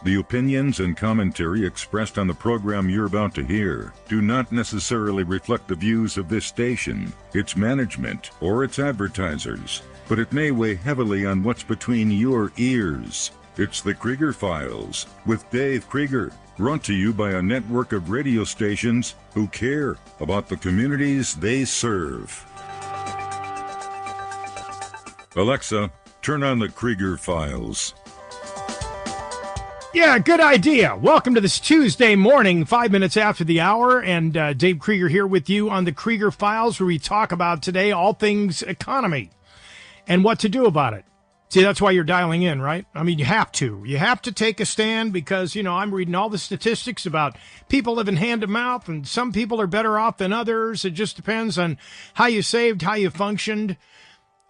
The opinions and commentary expressed on the program you're about to hear do not necessarily reflect the views of this station, its management, or its advertisers, but it may weigh heavily on what's between your ears. It's the Krieger Files with Dave Krieger, brought to you by a network of radio stations who care about the communities they serve. Alexa, turn on the Krieger Files. Yeah, good idea. Welcome to this Tuesday morning, 5 minutes after the hour, and Dave Krieger here with you on the Krieger Files, where we talk about today all things economy and what to do about it. See, that's why you're dialing in, right? I mean, you have to. You have to take a stand because, I'm reading all the statistics about people living hand to mouth, and some people are better off than others. It just depends on how you saved, how you functioned.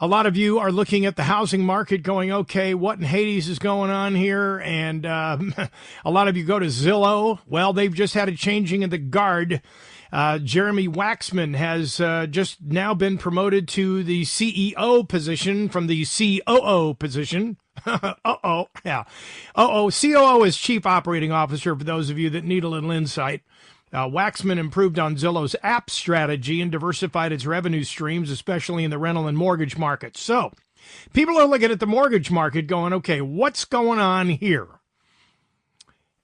A lot of you are looking at the housing market going, okay, what in Hades is going on here? And a lot of you go to Zillow. Well, they've just had a changing of the guard. Jeremy Waxman has just now been promoted to the CEO position from the COO position. Yeah. COO is Chief Operating Officer for those of you that need a little insight. Waxman improved on Zillow's app strategy and diversified its revenue streams, especially in the rental and mortgage markets. So people are looking at the mortgage market going, okay, what's going on here?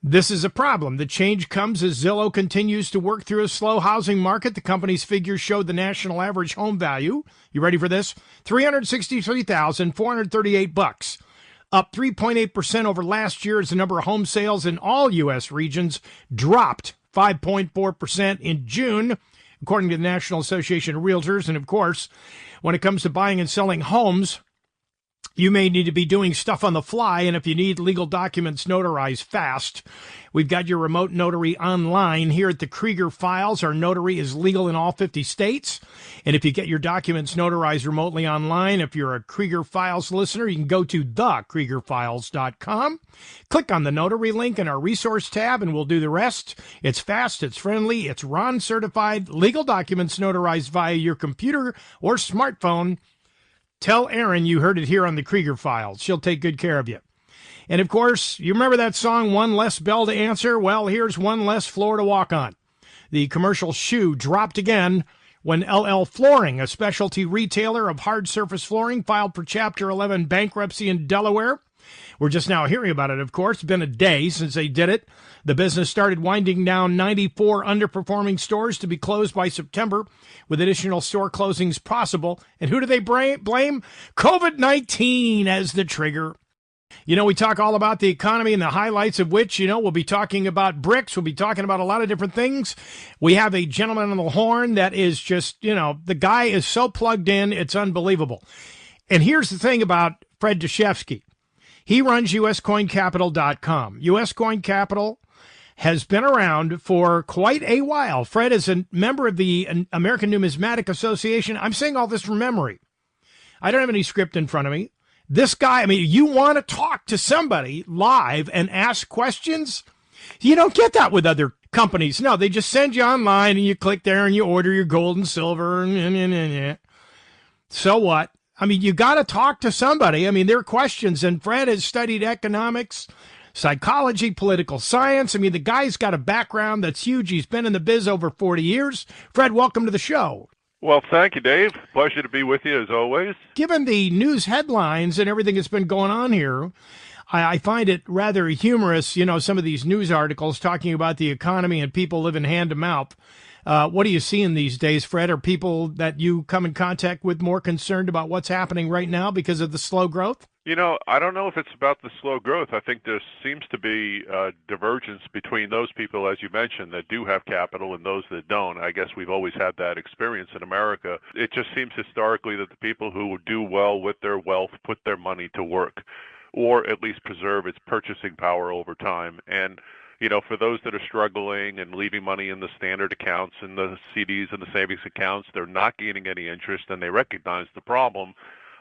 This is a problem. The change comes as Zillow continues to work through a slow housing market. The company's figures showed the national average home value. You ready for this? $363,438, up 3.8% over last year as the number of home sales in all U.S. regions dropped 5.4% in June, according to the National Association of Realtors. And of course, when it comes to buying and selling homes, you may need to be doing stuff on the fly, and if you need legal documents notarized fast, we've got your remote notary online here at the Krieger Files. Our notary is legal in all 50 states, and if you get your documents notarized remotely online, if you're a Krieger Files listener, you can go to thekriegerfiles.com, click on the notary link in our resource tab, and we'll do the rest. It's fast, it's friendly, it's Ron certified, legal documents notarized via your computer or smartphone. Tell Erin you heard it here on the Krieger Files. She'll take good care of you. And, of course, you remember that song, One Less Bell to Answer? Well, here's one less floor to walk on. The commercial shoe dropped again when LL Flooring, a specialty retailer of hard surface flooring, filed for Chapter 11 bankruptcy in Delaware. We're just now hearing about it, of course. It's been a day since they did it. The business started winding down 94 underperforming stores to be closed by September, with additional store closings possible. And who do they blame? COVID-19 as the trigger. We talk all about the economy and the highlights of which, we'll be talking about bricks. We'll be talking about a lot of different things. We have a gentleman on the horn that is just, the guy is so plugged in, it's unbelievable. And here's the thing about Fred Dashevsky. He runs uscoincapital.com. US Coin Capital has been around for quite a while. Fred is a member of the American Numismatic Association. I'm saying all this from memory. I don't have any script in front of me. This guy, you want to talk to somebody live and ask questions? You don't get that with other companies. No, they just send you online and you click there and you order your gold and silver. And so what? You got to talk to somebody. There are questions, and Fred has studied economics, psychology, political science. The guy's got a background that's huge. He's been in the biz over 40 years. Fred, welcome to the show. Well, thank you, Dave. Pleasure to be with you, as always. Given the news headlines and everything that's been going on here, I find it rather humorous, some of these news articles talking about the economy and people living hand to mouth. What are you seeing these days, Fred? Are people that you come in contact with more concerned about what's happening right now because of the slow growth? I don't know if it's about the slow growth. I think there seems to be a divergence between those people, as you mentioned, that do have capital and those that don't. I guess we've always had that experience in America. It just seems historically that the people who do well with their wealth put their money to work, or at least preserve its purchasing power over time. And for those that are struggling and leaving money in the standard accounts and the CDs and the savings accounts, they're not gaining any interest, and they recognize the problem.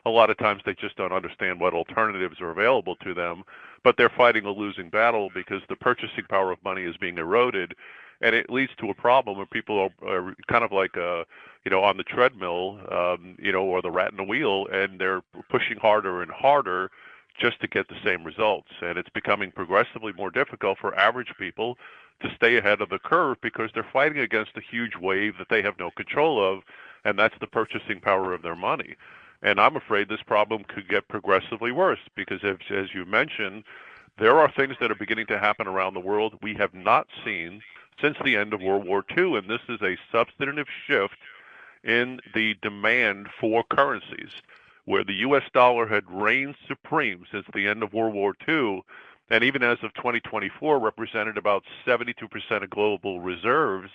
A lot of times they just don't understand what alternatives are available to them, but they're fighting a losing battle because the purchasing power of money is being eroded, and it leads to a problem where people are kind of like on the treadmill, or the rat in the wheel, and they're pushing harder and harder just to get the same results. And it's becoming progressively more difficult for average people to stay ahead of the curve because they're fighting against a huge wave that they have no control of, and that's the purchasing power of their money. And I'm afraid this problem could get progressively worse because, as you mentioned, there are things that are beginning to happen around the world we have not seen since the end of World War II, and this is a substantive shift in the demand for currencies, where the U.S. dollar had reigned supreme since the end of World War II, and even as of 2024 represented about 72% of global reserves.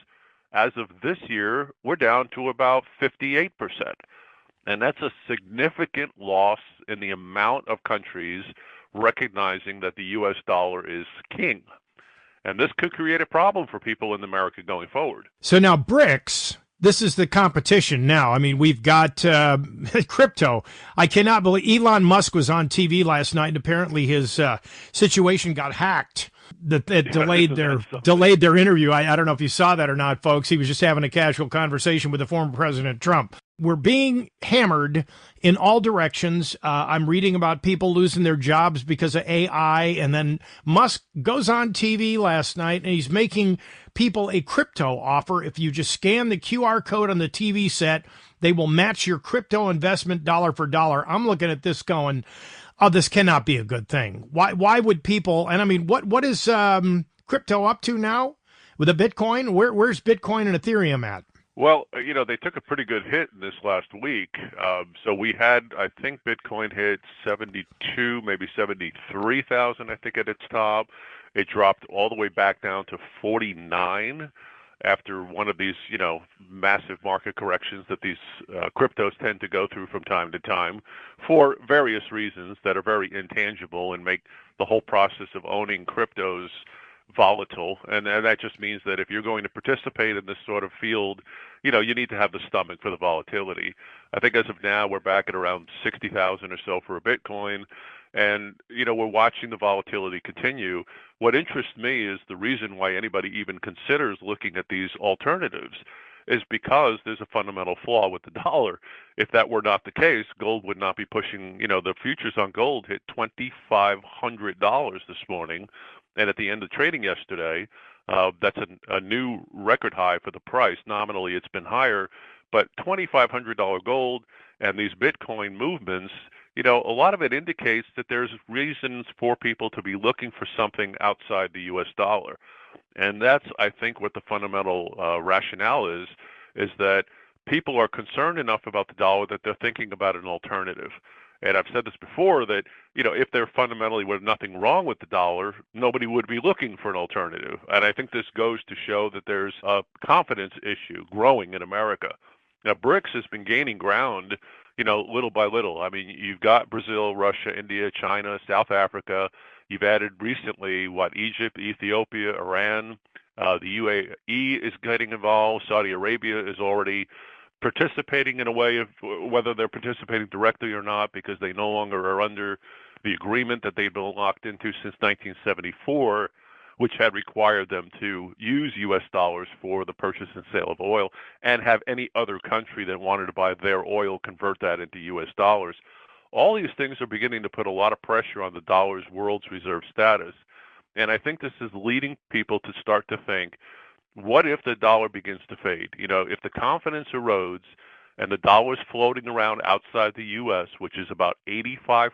As of this year, we're down to about 58%. And that's a significant loss in the amount of countries recognizing that the U.S. dollar is king. And this could create a problem for people in America going forward. So now BRICS, this is the competition now. I mean, we've got crypto. I cannot believe Elon Musk was on TV last night, and apparently his situation got hacked. That delayed their interview. I don't know if you saw that or not, folks. He was just having a casual conversation with the former President Trump. We're being hammered in all directions. I'm reading about people losing their jobs because of AI. And then Musk goes on TV last night and he's making people a crypto offer. If you just scan the QR code on the TV set, they will match your crypto investment dollar for dollar. I'm looking at this going, oh, this cannot be a good thing. Why would people? And I mean, what is crypto up to now with a Bitcoin? Where's Bitcoin and Ethereum at? Well, they took a pretty good hit in this last week. So we had, I think Bitcoin hit 72, maybe 73,000, I think, at its top. It dropped all the way back down to 49 after one of these, massive market corrections that these cryptos tend to go through from time to time for various reasons that are very intangible and make the whole process of owning cryptos volatile. And that just means that if you're going to participate in this sort of field, you need to have the stomach for the volatility. I think as of now, we're back at around 60,000 or so for a Bitcoin. And, we're watching the volatility continue. What interests me is the reason why anybody even considers looking at these alternatives is because there's a fundamental flaw with the dollar. If that were not the case, gold would not be pushing, the futures on gold hit $2,500 this morning. And at the end of trading yesterday, that's a new record high for the price. Nominally, it's been higher, but $2,500 gold and these Bitcoin movements, a lot of it indicates that there's reasons for people to be looking for something outside the U.S. dollar. And that's, I think, what the fundamental rationale is that people are concerned enough about the dollar that they're thinking about an alternative. And I've said this before that, if there fundamentally was nothing wrong with the dollar, nobody would be looking for an alternative. And I think this goes to show that there's a confidence issue growing in America. Now, BRICS has been gaining ground, little by little. I mean, you've got Brazil, Russia, India, China, South Africa. You've added recently, Egypt, Ethiopia, Iran. The UAE is getting involved. Saudi Arabia is already participating in a way of whether they're participating directly or not because they no longer are under the agreement that they've been locked into since 1974, which had required them to use U.S. dollars for the purchase and sale of oil and have any other country that wanted to buy their oil convert that into U.S. dollars. All these things are beginning to put a lot of pressure on the dollar's world's reserve status. And I think this is leading people to start to think, what if the dollar begins to fade? If the confidence erodes and the dollar's floating around outside the U.S., which is about 85%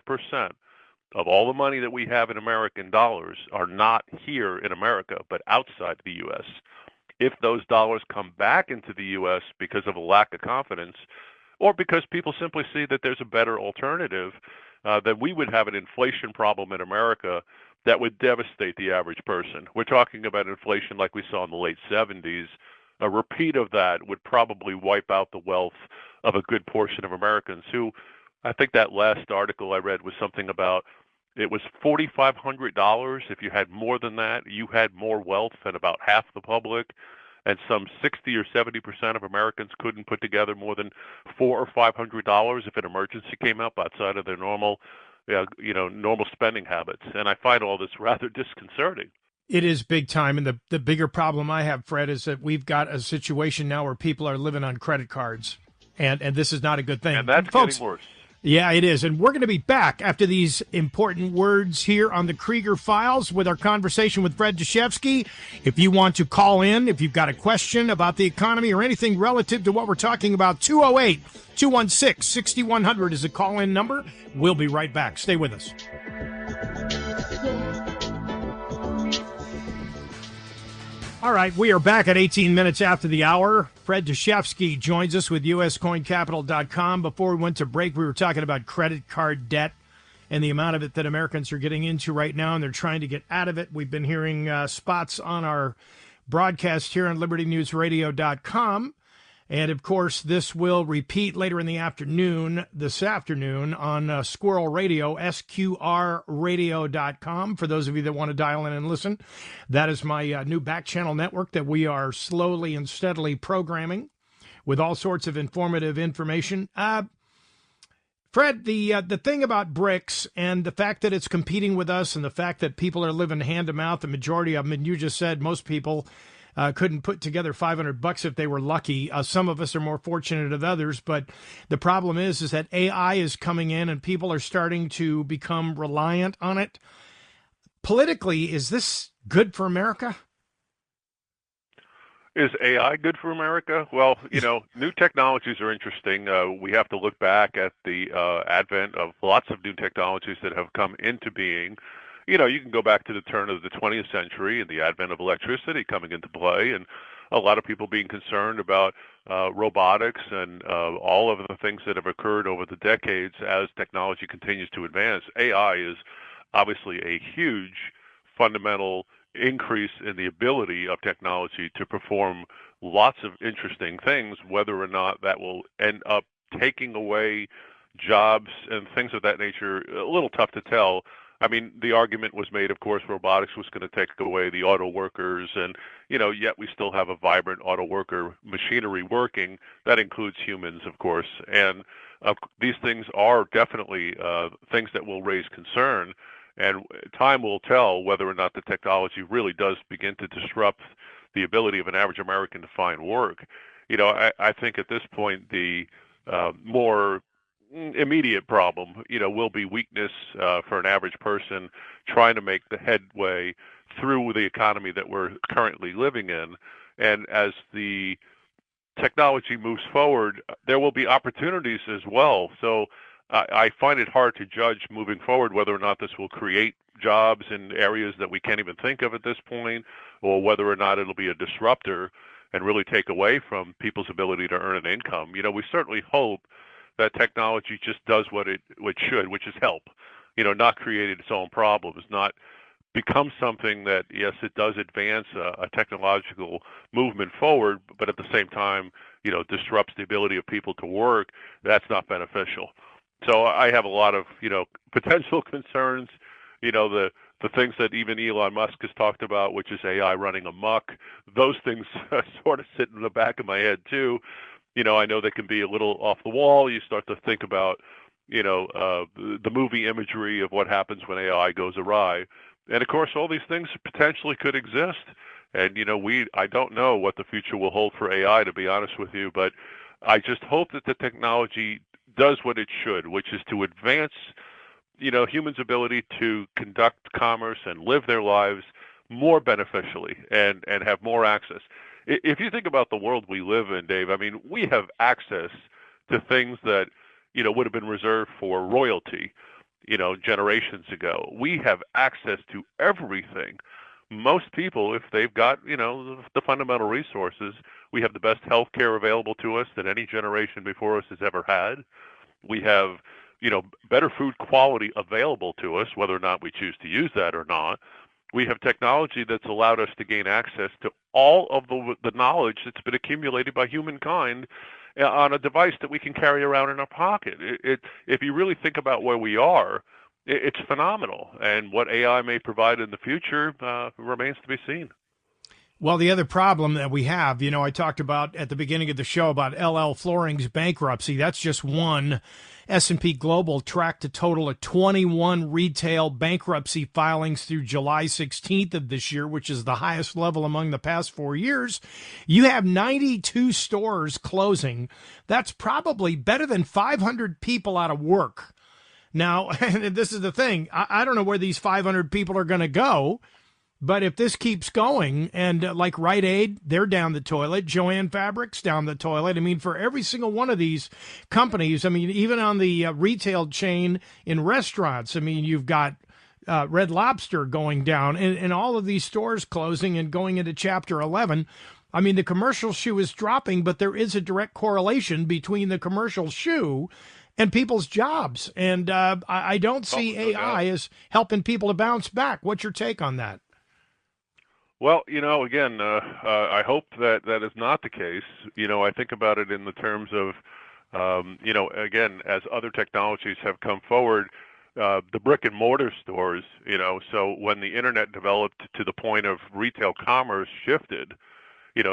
of all the money that we have in American dollars are not here in America, but outside the U.S. If those dollars come back into the U.S. because of a lack of confidence, or because people simply see that there's a better alternative, then we would have an inflation problem in America that would devastate the average person. We're talking about inflation like we saw in the late 70s. A repeat of that would probably wipe out the wealth of a good portion of Americans who, I think that last article I read was something about it was $4,500. If you had more than that, you had more wealth than about half the public. And some 60 or 70% of Americans couldn't put together more than $400 or $500 if an emergency came up outside of their normal spending habits. And I find all this rather disconcerting. It is big time. And the bigger problem I have, Fred, is that we've got a situation now where people are living on credit cards. And this is not a good thing. And that's getting worse. Yeah, it is. And we're going to be back after these important words here on the Krieger Files with our conversation with Fred Dashevsky. If you want to call in, if you've got a question about the economy or anything relative to what we're talking about, 208-216-6100 is a call-in number. We'll be right back. Stay with us. All right, we are back at 18 minutes after the hour. Fred Dashevsky joins us with uscoincapital.com. Before we went to break, we were talking about credit card debt and the amount of it that Americans are getting into right now, and they're trying to get out of it. We've been hearing spots on our broadcast here on libertynewsradio.com. And, of course, this will repeat later in the afternoon, this afternoon, on Squirrel Radio, sqrradio.com, for those of you that want to dial in and listen. That is my new back channel network that we are slowly and steadily programming with all sorts of informative information. Fred, the thing about BRICS and the fact that it's competing with us and the fact that people are living hand to mouth, the majority of them, and you just said most people couldn't put together $500 if they were lucky. Some of us are more fortunate than others, but the problem is that AI is coming in and people are starting to become reliant on it. Politically, is this good for America? Is AI good for America? Well, new technologies are interesting. We have to look back at the advent of lots of new technologies that have come into being. You can go back to the turn of the 20th century and the advent of electricity coming into play, and a lot of people being concerned about robotics and all of the things that have occurred over the decades as technology continues to advance. AI is obviously a huge fundamental increase in the ability of technology to perform lots of interesting things. Whether or not that will end up taking away jobs and things of that nature, a little tough to tell. I mean, the argument was made, of course, robotics was going to take away the auto workers, and, yet we still have a vibrant auto worker machinery working. That includes humans, of course, and these things are definitely things that will raise concern, and time will tell whether or not the technology really does begin to disrupt the ability of an average American to find work. I think at this point the more immediate problem, will be weakness for an average person trying to make the headway through the economy that we're currently living in. And as the technology moves forward, there will be opportunities as well. So I find it hard to judge moving forward whether or not this will create jobs in areas that we can't even think of at this point, or whether or not it'll be a disruptor and really take away from people's ability to earn an income. We certainly hope that technology just does what it should, which is help, not create its own problems, not become something that, yes, it does advance a technological movement forward, but at the same time, disrupts the ability of people to work. That's not beneficial. So I have a lot of, potential concerns, the things that even Elon Musk has talked about, which is AI running amok. Those things sort of sit in the back of my head too. I know they can be a little off the wall. You start to think about, the movie imagery of what happens when AI goes awry. And of course, all these things potentially could exist. And, I don't know what the future will hold for AI, to be honest with you, but I just hope that the technology does what it should, which is to advance, humans' ability to conduct commerce and live their lives more beneficially and have more access. If you think about the world we live in, Dave, I mean, we have access to things that, would have been reserved for royalty, generations ago. We have access to everything. Most people, if they've got, the fundamental resources, we have the best health care available to us that any generation before us has ever had. We have, better food quality available to us, whether or not we choose to use that or not. We have technology that's allowed us to gain access to all of the knowledge that's been accumulated by humankind on a device that we can carry around in our pocket. If you really think about where we are, it's phenomenal. And what AI may provide in the future remains to be seen. Well, the other problem that we have, I talked about at the beginning of the show about LL Flooring's bankruptcy. That's just one. S&P Global tracked a total of 21 retail bankruptcy filings through July 16th of this year, which is the highest level among the past 4 years. You have 92 stores closing. That's probably better than 500 people out of work. Now, this is the thing. I don't know where these 500 people are going to go. But if this keeps going, and like Rite Aid, they're down the toilet, Joann Fabrics down the toilet. I mean, for every single one of these companies, I mean, even on the retail chain in restaurants, I mean, you've got Red Lobster going down and all of these stores closing and going into Chapter 11. I mean, the commercial shoe is dropping, but there is a direct correlation between the commercial shoe and people's jobs. And I don't see AI as helping people to bounce back. What's your take on that? Well, again, I hope that is not the case. I think about it in the terms of, again, as other technologies have come forward, the brick and mortar stores, so when the internet developed to the point of retail commerce shifted,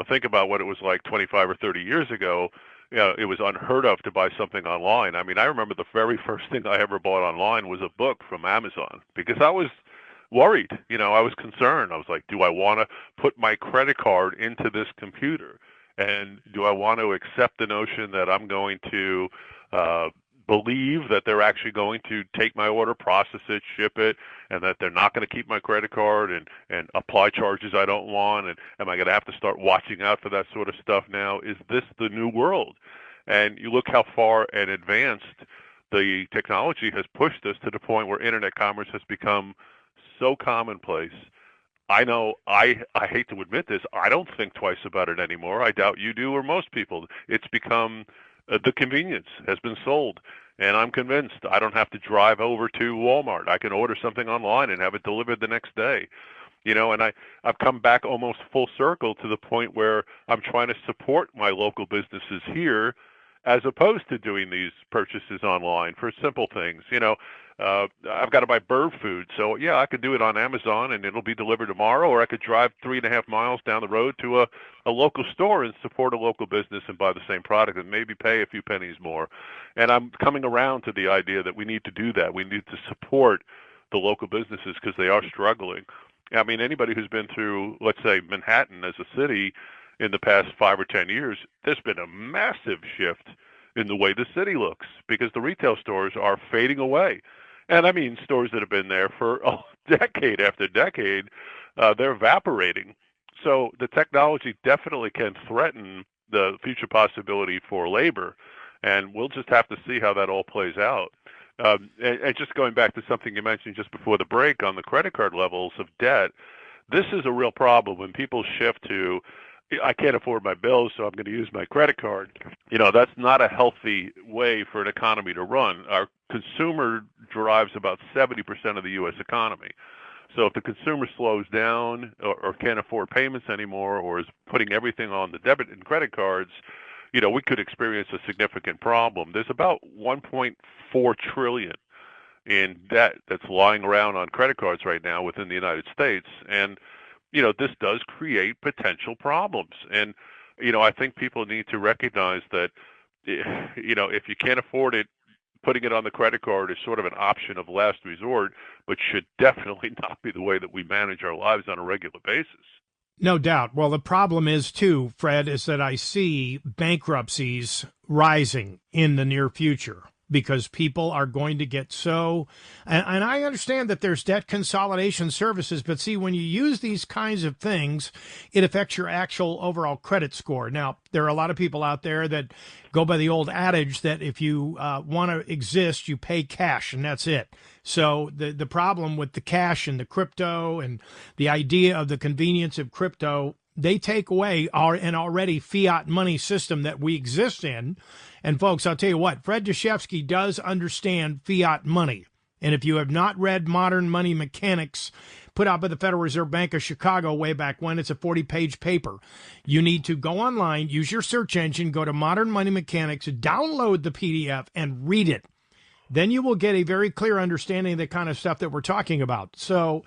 think about what it was like 25 or 30 years ago. It was unheard of to buy something online. I mean, I remember the very first thing I ever bought online was a book from Amazon because I was worried. I was concerned. I was like, do I want to put my credit card into this computer? And do I want to accept the notion that I'm going to believe that they're actually going to take my order, process it, ship it, and that they're not going to keep my credit card and apply charges I don't want? And am I going to have to start watching out for that sort of stuff now? Is this the new world? And you look how far and advanced the technology has pushed us to the point where internet commerce has become so commonplace. I know I hate to admit this. I don't think twice about it anymore. I doubt you do or most people. It's become the convenience has been sold. And I'm convinced I don't have to drive over to Walmart. I can order something online and have it delivered the next day. And I've come back almost full circle to the point where I'm trying to support my local businesses here as opposed to doing these purchases online for simple things. I've got to buy bird food. So, yeah, I could do it on Amazon and it'll be delivered tomorrow, or I could drive 3.5 miles down the road to a local store and support a local business and buy the same product and maybe pay a few pennies more. And I'm coming around to the idea that we need to do that. We need to support the local businesses because they are struggling. I mean, anybody who's been through, let's say, Manhattan as a city in the past 5 or 10 years, there's been a massive shift in the way the city looks because the retail stores are fading away. And I mean, stores that have been there for a decade after decade, they're evaporating. So the technology definitely can threaten the future possibility for labor, and we'll just have to see how that all plays out. And just going back to something you mentioned just before the break on the credit card levels of debt, this is a real problem when people shift to, I can't afford my bills, so I'm going to use my credit card. That's not a healthy way for an economy to run. Our consumer drives about 70% of the U.S. economy. So if the consumer slows down or can't afford payments anymore or is putting everything on the debit and credit cards, we could experience a significant problem. There's about $1.4 trillion in debt that's lying around on credit cards right now within the United States. And this does create potential problems. And, I think people need to recognize that, if you can't afford it, putting it on the credit card is sort of an option of last resort, but should definitely not be the way that we manage our lives on a regular basis. No doubt. Well, the problem is, too, Fred, is that I see bankruptcies rising in the near future because people are going to get so, and I understand that there's debt consolidation services, but see, when you use these kinds of things, it affects your actual overall credit score. Now, there are a lot of people out there that go by the old adage that if you want to exist, you pay cash, and that's it. So the problem with the cash and the crypto and the idea of the convenience of crypto, they take away an already fiat money system that we exist in. And folks, I'll tell you what, Fred Dashevsky does understand fiat money. And if you have not read Modern Money Mechanics, put out by the Federal Reserve Bank of Chicago way back when, it's a 40-page paper. You need to go online, use your search engine, go to Modern Money Mechanics, download the PDF, and read it. Then you will get a very clear understanding of the kind of stuff that we're talking about. So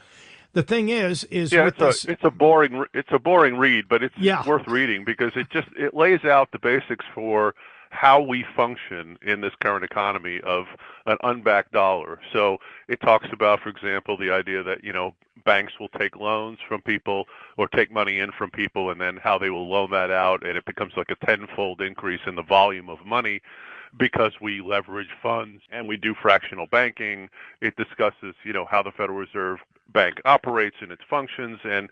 the thing is yeah, with this. it's a boring read, but it's worth reading because it lays out the basics for how we function in this current economy of an unbacked dollar. So it talks about, for example, the idea that, banks will take loans from people or take money in from people and then how they will loan that out, and it becomes like a tenfold increase in the volume of money because we leverage funds and we do fractional banking. It discusses, how the Federal Reserve Bank operates and its functions, and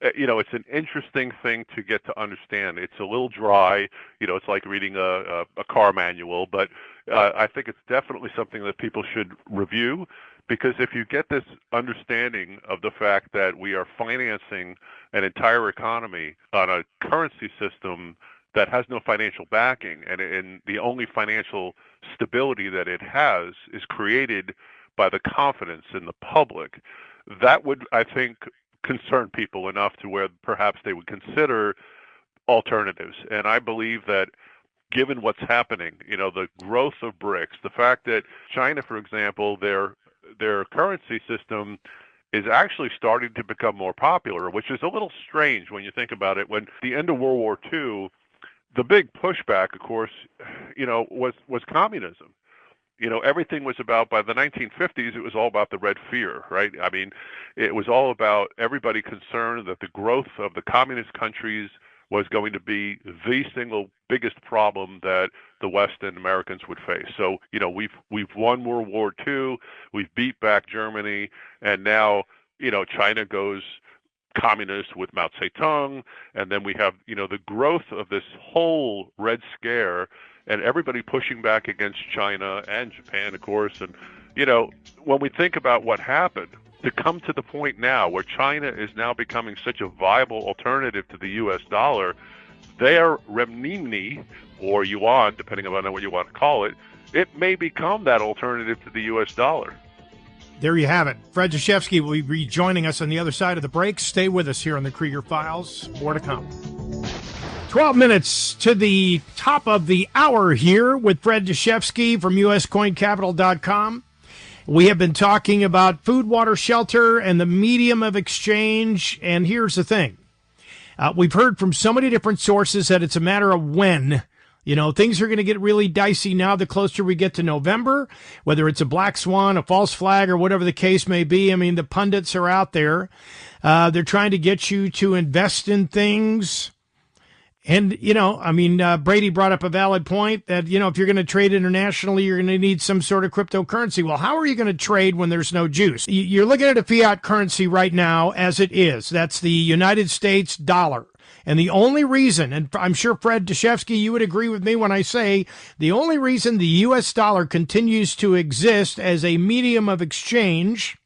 it's an interesting thing to get to understand. It's a little dry, it's like reading a car manual, but I think it's definitely something that people should review, because if you get this understanding of the fact that we are financing an entire economy on a currency system that has no financial backing, and the only financial stability that it has is created by the confidence in the public, that would, I think, concern people enough to where perhaps they would consider alternatives. And I believe that given what's happening, the growth of BRICS, the fact that China, for example, their currency system is actually starting to become more popular, which is a little strange when you think about it. When the end of World War II, the big pushback, of course, was communism. Everything was about, by the 1950s, it was all about the Red Fear, right? I mean, it was all about everybody concerned that the growth of the communist countries was going to be the single biggest problem that the West and Americans would face. So, we've won World War II, we've beat back Germany, and now, China goes communist with Mao Zedong, and then we have, the growth of this whole Red Scare, and everybody pushing back against China and Japan, of course. And, when we think about what happened, to come to the point now where China is now becoming such a viable alternative to the U.S. dollar, their renminbi, or yuan, depending on what you want to call it, it may become that alternative to the U.S. dollar. There you have it. Fred Dashevsky will be rejoining us on the other side of the break. Stay with us here on the Krieger Files. More to come. 12 minutes to the top of the hour here with Fred Dashevsky from uscoincapital.com. We have been talking about food, water, shelter, and the medium of exchange. And here's the thing. We've heard from so many different sources that it's a matter of when. Things are going to get really dicey now the closer we get to November, whether it's a black swan, a false flag, or whatever the case may be. I mean, the pundits are out there. They're trying to get you to invest in things. And, Brady brought up a valid point that, if you're going to trade internationally, you're going to need some sort of cryptocurrency. Well, how are you going to trade when there's no juice? You're looking at a fiat currency right now as it is. That's the United States dollar. And the only reason, and I'm sure Fred Dashevsky, you would agree with me when I say the only reason the U.S. dollar continues to exist as a medium of exchange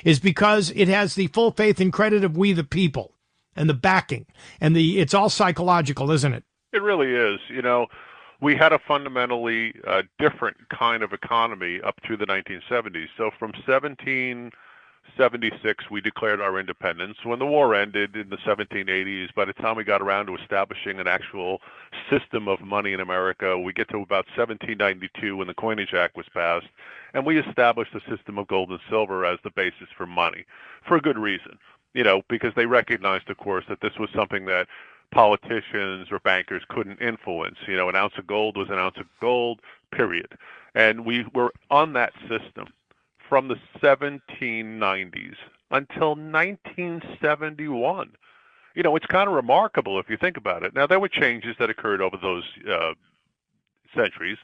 is because it has the full faith and credit of we the people. And the backing, and it's all psychological, isn't it? It really is. We had a fundamentally different kind of economy up through the 1970s. So from 1776, we declared our independence. When the war ended in the 1780s, by the time we got around to establishing an actual system of money in America, we get to about 1792 when the Coinage Act was passed, and we established a system of gold and silver as the basis for money, for a good reason. Because they recognized, of course, that this was something that politicians or bankers couldn't influence. An ounce of gold was an ounce of gold, period. And we were on that system from the 1790s until 1971. It's kind of remarkable if you think about it. Now, there were changes that occurred over those centuries,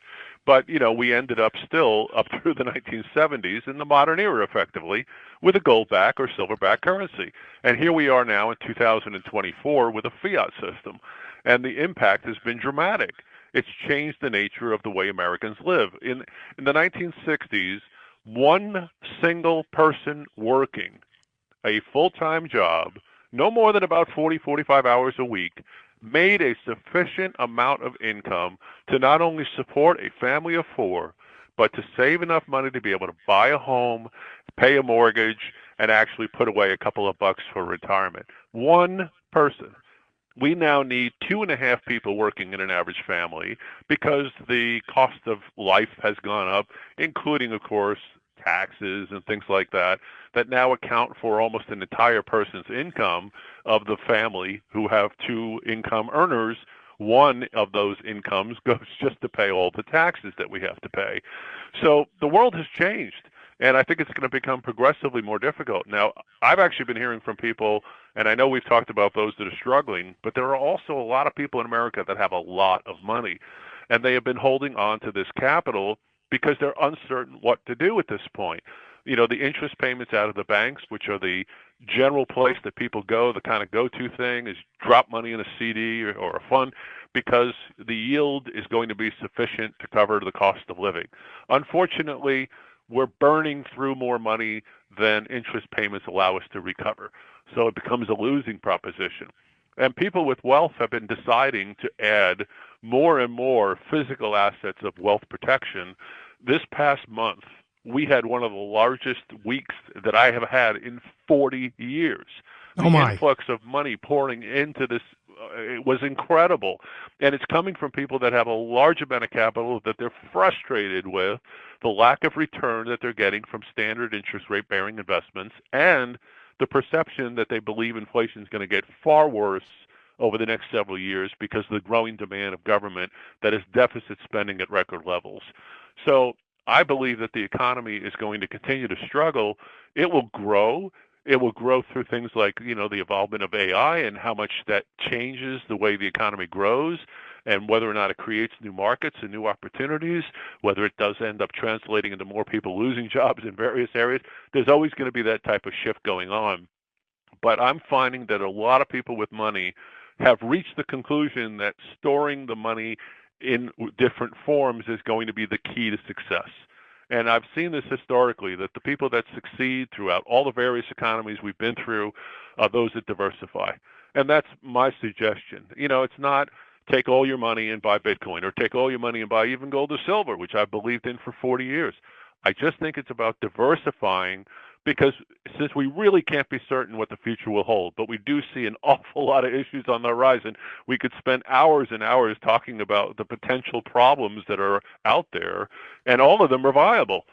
but, we ended up still up through the 1970s in the modern era, effectively, with a gold-backed or silver-backed currency. And here we are now in 2024 with a fiat system. And the impact has been dramatic. It's changed the nature of the way Americans live. In the 1960s, one single person working a full-time job, no more than about 45 hours a week, made a sufficient amount of income to not only support a family of four, but to save enough money to be able to buy a home, pay a mortgage, and actually put away a couple of bucks for retirement. One person. We now need 2.5 people working in an average family because the cost of life has gone up, including, of course, taxes and things like that, that now account for almost an entire person's income of the family who have two income earners. One of those incomes goes just to pay all the taxes that we have to pay. So the world has changed, and I think it's going to become progressively more difficult. Now, I've actually been hearing from people, and I know we've talked about those that are struggling, but there are also a lot of people in America that have a lot of money, and they have been holding on to this capital because they're uncertain what to do at this point. You know, the interest payments out of the banks, which are the general place that people go, the kind of go-to thing is drop money in a CD or a fund, because the yield is going to be sufficient to cover the cost of living. Unfortunately, we're burning through more money than interest payments allow us to recover. So it becomes a losing proposition. And people with wealth have been deciding to add more and more physical assets of wealth protection. This past month, we had one of the largest weeks that I have had in 40 years. The influx of money pouring into this it was incredible. And it's coming from people that have a large amount of capital that they're frustrated with the lack of return that they're getting from standard interest rate bearing investments, and the perception that they believe inflation is going to get far worse over the next several years because of the growing demand of government that is deficit spending at record levels. So I believe that the economy is going to continue to struggle. It will grow. It will grow through things like, you know, the involvement of AI and how much that changes the way the economy grows, and whether or not it creates new markets and new opportunities, whether it does end up translating into more people losing jobs in various areas. There's always going to be that type of shift going on. But I'm finding that a lot of people with money have reached the conclusion that storing the money in different forms is going to be the key to success. And I've seen this historically, that the people that succeed throughout all the various economies we've been through are those that diversify. And that's my suggestion. You know, it's not take all your money and buy Bitcoin, or take all your money and buy even gold or silver, which I've believed in for 40 years. I just think it's about diversifying, because since we really can't be certain what the future will hold, but we do see an awful lot of issues on the horizon, we could spend hours and hours talking about the potential problems that are out there, and all of them are viable.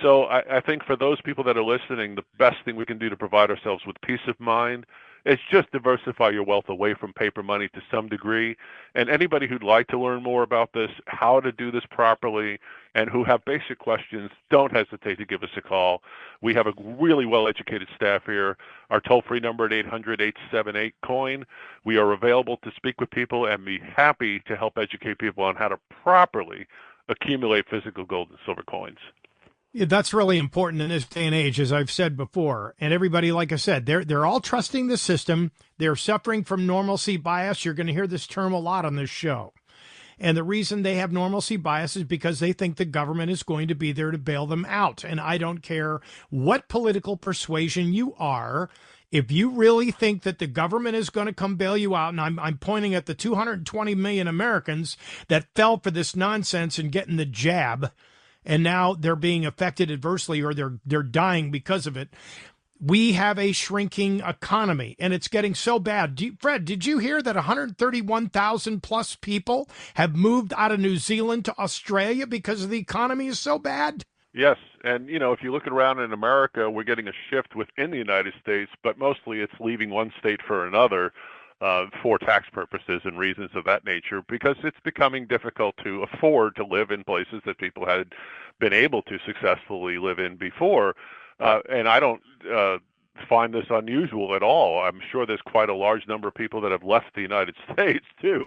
So I think for those people that are listening, the best thing we can do to provide ourselves with peace of mind is just diversify your wealth away from paper money to some degree. And anybody who'd like to learn more about this, how to do this properly, and who have basic questions, don't hesitate to give us a call. We have a really well-educated staff here. Our toll-free number at 800-878-COIN. We are available to speak with people and be happy to help educate people on how to properly accumulate physical gold and silver coins. Yeah, that's really important in this day and age, as I've said before. And everybody, like I said, they're all trusting the system. They're suffering from normalcy bias. You're going to hear this term a lot on this show. And the reason they have normalcy bias is because they think the government is going to be there to bail them out. And I don't care what political persuasion you are. If you really think that the government is going to come bail you out, and I'm pointing at the 220 million Americans that fell for this nonsense and getting the jab, and now they're being affected adversely, or they're dying because of it. We have a shrinking economy, and it's getting so bad. Fred, did you hear that 131,000 plus people have moved out of New Zealand to Australia because the economy is so bad? Yes, and you know, if you look around in America, we're getting a shift within the United States, but mostly it's leaving one state for another for tax purposes and reasons of that nature, because it's becoming difficult to afford to live in places that people had been able to successfully live in before. And I don't find this unusual at all. I'm sure there's quite a large number of people that have left the United States too.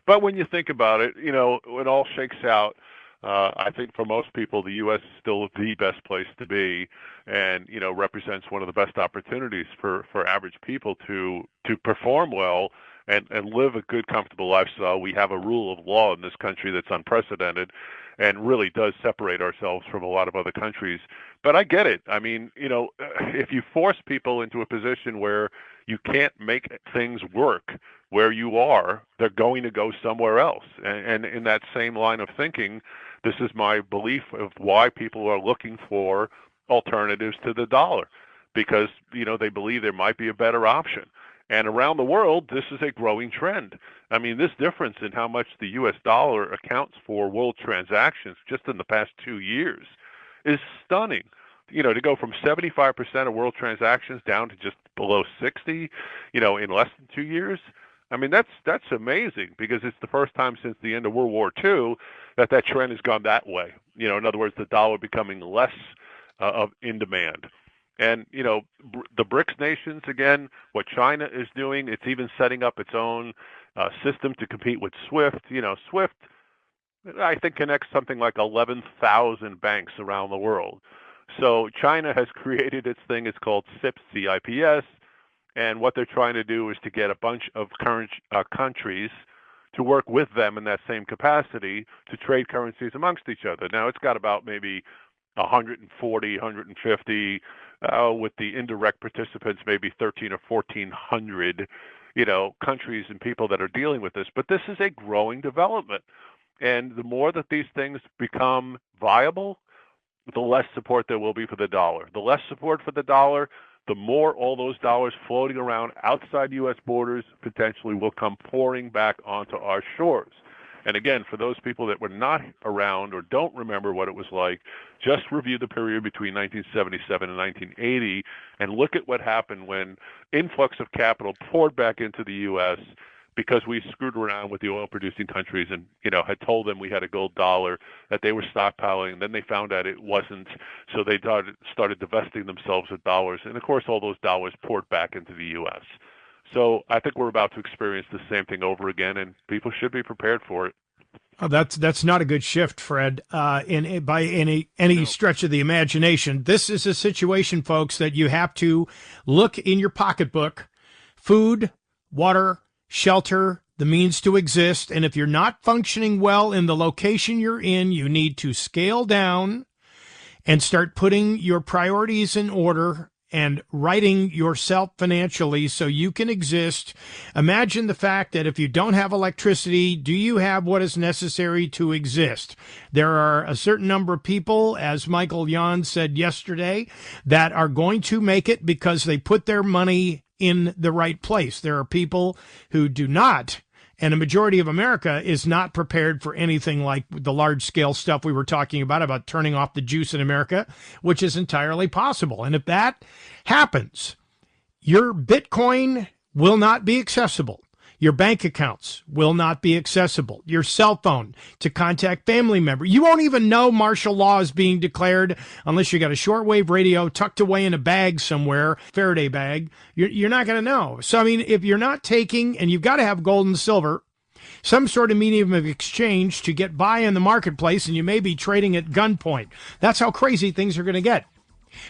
But when you think about it, you know, it all shakes out. I think for most people, the U.S. is still the best place to be, and you know, represents one of the best opportunities for average people to perform well and live a good, comfortable lifestyle. We have a rule of law in this country that's unprecedented, and really does separate ourselves from a lot of other countries. But I get it. I mean, you know, if you force people into a position where you can't make things work where you are, they're going to go somewhere else. And in that same line of thinking, this is my belief of why people are looking for alternatives to the dollar, because, you know, they believe there might be a better option. And around the world, this is a growing trend. I mean, this difference in how much the U.S. dollar accounts for world transactions just in the past 2 years is stunning. to go from 75% of world transactions down to just below 60, in less than 2 years. I mean, that's amazing, because it's the first time since the end of World War II that trend has gone that way. In other words, the dollar becoming less in demand. And, the BRICS nations, again, what China is doing, it's even setting up its own system to compete with SWIFT. SWIFT, I think, connects something like 11,000 banks around the world. So China has created its thing. It's called CIPS, CIPS. And what they're trying to do is to get a bunch of current countries to work with them in that same capacity to trade currencies amongst each other. Now, it's got about maybe 140, 150, with the indirect participants, maybe 13 or 1,400, countries and people that are dealing with this. But this is a growing development. And the more that these things become viable, the less support there will be for the dollar. The less support for the dollar, the more all those dollars floating around outside U.S. borders potentially will come pouring back onto our shores. And again, for those people that were not around or don't remember what it was like, just review the period between 1977 and 1980 and look at what happened when influx of capital poured back into the U.S. because we screwed around with the oil-producing countries and, had told them we had a gold dollar, that they were stockpiling, and then they found out it wasn't, so they started divesting themselves of dollars. And, of course, all those dollars poured back into the U.S. So I think we're about to experience the same thing over again, and people should be prepared for it. Oh, that's not a good shift, Fred, by any stretch of the imagination. This is a situation, folks, that you have to look in your pocketbook. Food, water, shelter, the means to exist. And if you're not functioning well in the location you're in, you need to scale down and start putting your priorities in order and righting yourself financially so you can exist. Imagine the fact that if you don't have electricity, do you have what is necessary to exist? There are a certain number of people, as Michael Yon said yesterday, that are going to make it because they put their money in the right place. There are people who do not. And a majority of America is not prepared for anything like the large-scale stuff we were talking about turning off the juice in America, which is entirely possible. And if that happens, your Bitcoin will not be accessible. Your bank accounts will not be accessible. Your cell phone to contact family members. You won't even know martial law is being declared unless you got a shortwave radio tucked away in a bag somewhere, Faraday bag. You're not going to know. So, I mean, if you're not taking, and you've got to have gold and silver, some sort of medium of exchange to get by in the marketplace, and you may be trading at gunpoint. That's how crazy things are going to get.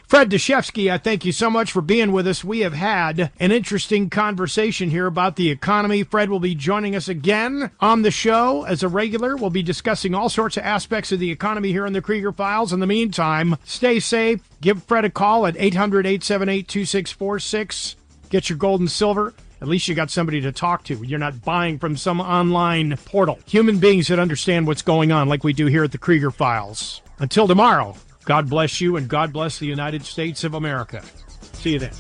Fred Dashevsky, I thank you so much for being with us. We have had an interesting conversation here about the economy. Fred will be joining us again on the show as a regular. We'll be discussing all sorts of aspects of the economy here in the Krieger Files. In the meantime, stay safe. Give Fred a call at 800-878-2646. Get your gold and silver. At least you got somebody to talk to. You're not buying from some online portal. Human beings that understand what's going on like we do here at the Krieger Files. Until tomorrow, God bless you and God bless the United States of America. See you then.